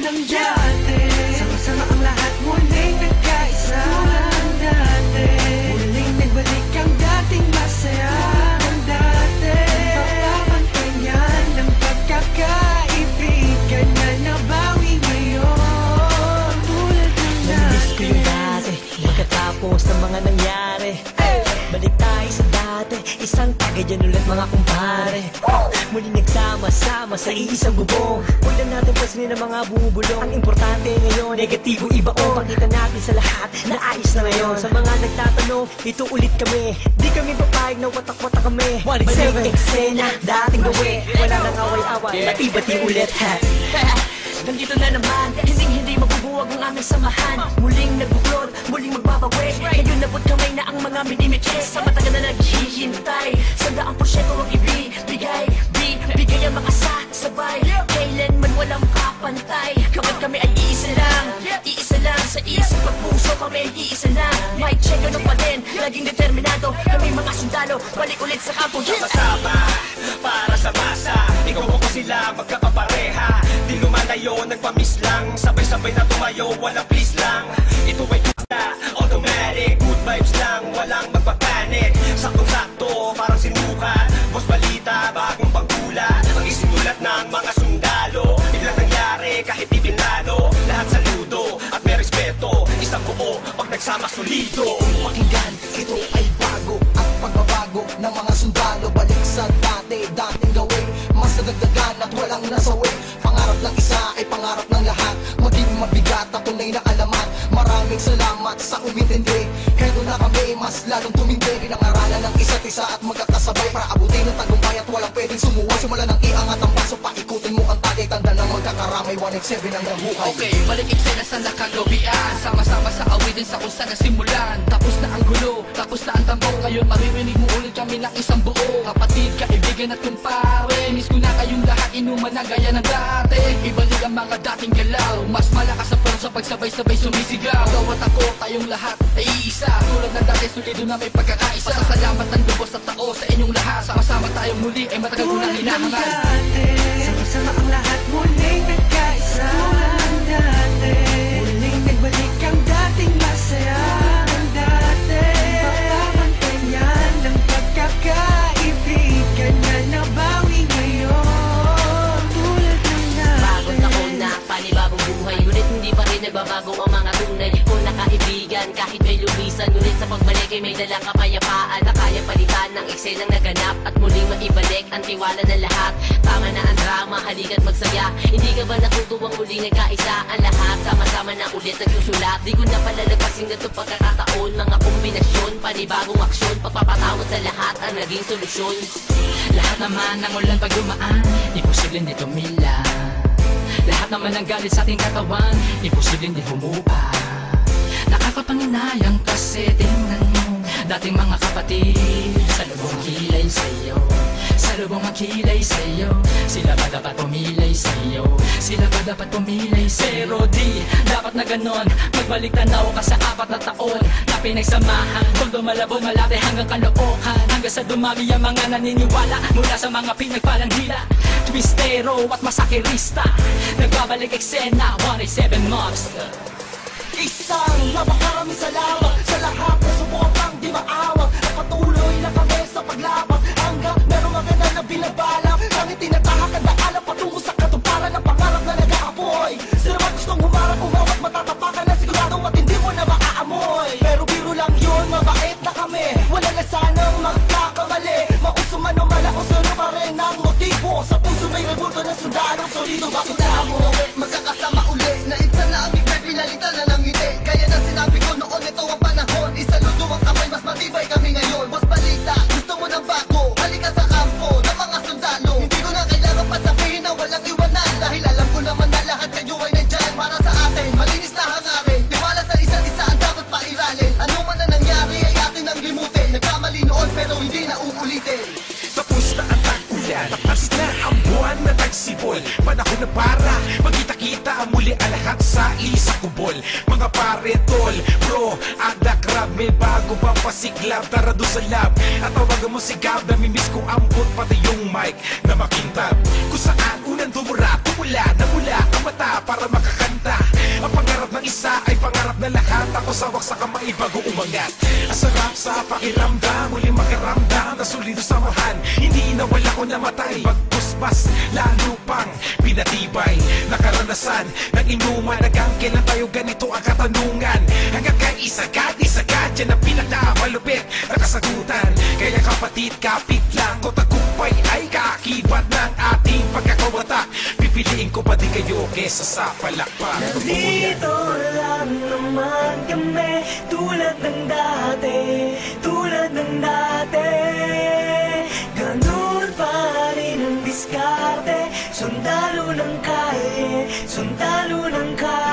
ng dati, sama-sama ang lahat muling nagkaisa. Tulad ng dati, muling nagbalik ang dating masaya ng dati. Papapantayan ng pagkakaibigan na nabawi ngayon. Tulad ng dati. Namiss ko yung dati, pagkatapos ng mga nangyari. Balik tayo sa dati, isang tagay dyan ulit mga kumpare. Muli nagsama-sama sa iisang bubong. Huwag lang natin pasinin ang mga bumubulong. Ang importante ngayon, negatibo ibaon. Pakita natin sa lahat na ayos na ngayon. Sa mga nagtatanong, ito ulit kami. Di kami papayag na watak-watak kami. Balik eksena, dating gawi. Wala nang away-away, bati-bati ulit ha. Nandito na naman, hindi mabubuwag ang aming samahan. Muling nagbuklod, muling magbabawi. Ngayon nabot kamay na ang mga minimiches. Sa matagal na naghihintay, 100% ang ibibigay. Bigay ang mga sabay, kailanman walang kapantay. Kapag kami ay iisa lang sa isang pagpuso kami ay iisa lang. Mic check, ano pa din, laging determinado. Kami mga sundalo, balik ulit sa kampo. Sama-sama, para sa masa. Ikaw ako sila, magkakapareha. Di lumalayo, nagpamiss lang. Sabay-sabay na tumayo, walang please lang. Ito ay automatic, good vibes lang. Walang magpapanik, saktong-sakto, parang sinukat. Boss balita, bagong pagkula. Ang isinulat ng mga sundalo. Biglang nangyari, kahit di pinalo. Lahat saludo, at may respeto. Isang buo, pag nagsama solido. Pakinggan, ito ay bago at pagbabago ng mga sundalo. Balik sa dating gawin, mas nadagdagan at walang nasawi. Pangarap ng isa ay pangarap ng lahat. Maging mabigat at tunay na alamat. Maraming salamat sa umintindi. Hedo na kami, mas lalong tumindi. Pinangaralan ng isa't isa at magkakasabay para abutin ng tagumpay at walang pwedeng sumuway. Simula ng iangat ang paso, paikutin mo ang tagay. Tanda ng magkakaramay, 187 ang nabuhay. Okay, balik eksena sa nakagawian. Sama-sama sa awitin sa kung saan nasimulan. Tapos na ang gulo, tapos na ang tambo. Ngayon maririnig mo ulit kami ng isang buo. Kapatid, kaibigan at kumpare. Miss ko na kayong lahat, inuman na gaya ng dati. Ibalik ang mga dating galaw. Mas malakas ang pulong sa pagsabay-sabay sumisigaw. Ikaw at ako, tayong lahat ay iisa. Tulad ng dati, solido na may pagkakaisa. Pasasalamat ng lubos at tao sa inyong lahat. Sama-sama tayong muli, ay matagal ko nang hinahangal. Sama-sama ang lahat muling nagkaisa. Tulad ng dati, muling nagbalik ang dating masaya ng dati. Papapantayan ng pagkakaibigan na nabawi ngayon. Tulad ng dati. Bagong taon na, panibagong buhay. Ngunit hindi pa rin nagbabago ang mga tunay ko na kaibigan. Kahit may lumisan, ngunit sa pagbalik ay may dalang kapayapaan na kaya palitan ng eksenang naganap at muling maibalik ang tiwala ng lahat. Tama na ang drama, halika't magsaya. Hindi ka ba natutuwang muling nagkaisa ang lahat? Sama-sama na ulit nagsusulat. Di ko na palalagpasin ganito pagkakataon. Mga kombinasyon, panibagong aksyon. Pagpapatawad sa lahat ang naging solusyon. Lahat naman ng ulan pag dumaan, imposible hindi tumila. Lahat naman ng galit sa ating katawan, imposible hindi humupa. Nakakapanginayang kasi tingnan mo dating mga kapatid, sa lubong kilay sa'yo, sa lubong ang kilay sa'yo. Sila ba dapat pumilay sa'yo? Sila ba dapat pumilay sa'yo? Pero di dapat na ganon, magbalik tanaw ka sa 4 na taon na pinagsamahan. Tondo malabon, malate hanggang kalookan, hanggang sa dumami ang mga naniniwala mula sa mga pinagpalang hila. Twistero at masakirista, nagbabalik eksena, 187 Monster. Isang napakaraming salamat sa lahat na subukang di maawag. At patuloy na kami sa paglabang hanggang merong maganda na binabalak. Ang itinatahak ang daalan patungo sa katuparan ng pangarap na nag-aapoy. Sila man gustong humarap, umawat, matatapakan na sigurado at hindi mo na maaamoy. Pero biro lang yun, mabait na kami. Wala na sanang magkakamali. Mauso man o malaos, ano pa rin ang motibo. Sa puso may rebulto na sundalo, solido bakit na mo magkakasama uli. Naibsa na ang bigay, pinalitan na ng ngiti. Kaya na sinabi ko noon, ito ang panahon. Isaludo ang kamay, mas matibay kami ngayon. Boss balita, gusto mo ng bago, halika sa kampo ng mga sundalo. Hindi ko na kailangan pa sabihin na walang iwanan, dahil alam ko naman na lahat kayo ay nandyan para sa atin. Malinis na hangarin, tiwala sa isa't isa ang dapat pairalin. Ano man na nangyari ay atin ang limutin. Nagkamali noon pero hindi na uulitin. Tapos na ang tag-ulan, tapos na ang buwan na tagsibol. Panahon na para magkita-kita muli ang lahat sa isang kubol. Mga pare, tol, bro, ada crab, may bago pang pasiklab. Tara doon sa lab at tawagan mo si Gab. Namimiss ko ambot pati yung mic na makintab. Kung saan unang tumula, namula ang mata para ako sawak sa kamay bago umangat. Ang sarap sa pakiramdam, muling makaramdam na solido samahan. Hindi nawala ko namatay, pagpuspas lalo pang pinatibay. Nakaranasan ng inuman, hanggang kailan tayo ganito ang katanungan. Hanggang kay isagad, yan ang pinakamalupit na kasagutan. Kaya kapatid, kapit lang ko, tagumpay ay kaakibat ng ating pagkakawatak. Pipiliin ko pa din kayo kesa sa palakpak. Nandito lang naman kami, tulad ng dati, tulad ng dati. Ganun pa rin ang diskarte, sundalo ng kalye, sundalo ng kalye.